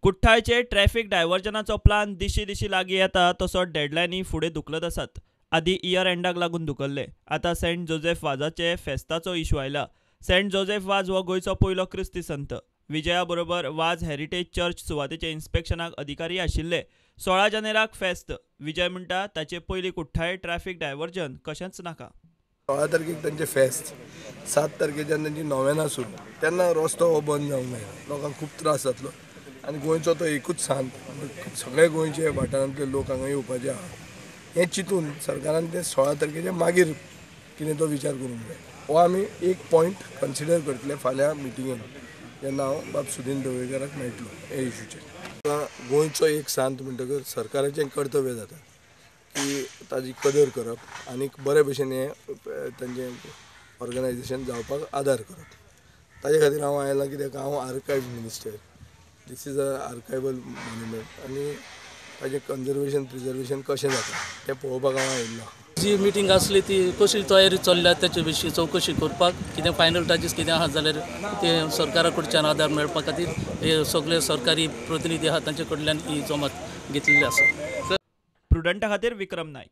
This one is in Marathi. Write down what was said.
कुठ्ठाळचे ट्रॅफिक डायव्हर्जनाचो प्लान दिशी लागीं येता तसो डेडलायनी फुडें धुकलत आसात. आदीं इयर एंडाक लागून धुकल्ले. आतां सेंट जोसेफ वाझाचे फेस्ताचो इशू आयला. सेंट जोसेफ वाज हो गोंयचो पयलो क्रिस्ती संत. विजया बरोबर वाज हेरिटेज चर्च सुवातेचे इन्स्पेक्शनाक अधिकारी आशिल्ले. 16 जानेराक फेस्त. विजय म्हणटा ताचे पयलीं कुठ्ठाळे ट्रॅफिक डायव्हर्जन कशेंच नाका. 16 तारखेक तांचे फेस्त, 7 तारखेच्यान तांची नोवेना सुरू. तेन्ना रस्तो हो बंद जावंक जायना, लोकांक खूब त्रास जातलो. आनी गोंयचो तो एकूच सांत, सगळे गोंयचे वाठारांतले लोक हांगा येवपाचे आहा. हें चिंतून सरकारान ते 16 तारखेच्या मागीर कितें तो विचार करूंक जाय. हो आमी एक पॉयंट कन्सिडर करतले फाल्यां मिटिंगेन, जेन्ना हांव बाब सुदीन ढवळीकाराक मेळटलो हे इशूचेर. गोंयचो एक सांत म्हणटकर सरकाराचें कर्तव्य जाता की ताजी कदर करप आनी बरे भशेन हें तांचें ऑर्गनायजेशन जावपाक आदार करप. ताजे खातीर हांव आयलां, कित्याक हांव archives minister. This is a archival monument आनी ताजें कन्जर्वेशन प्रिजर्वेशन कशें जाता तें पळोवपाक हांव आयिल्लो. जी मिटींग आसली ती कशी तयारी चल्ल्या तेचे विशीं चवकशी करपाक, कितें फायनल चार्जीस कितें आहा जाल्यार ते सरकारा कडच्यान आदार मेळपा खातीर हे सगळे सरकारी प्रतिनिधी आहा तांचे कडल्यान ही जमात घेतलेली आसा. प्रुडंटा खातीर विक्रम नायक.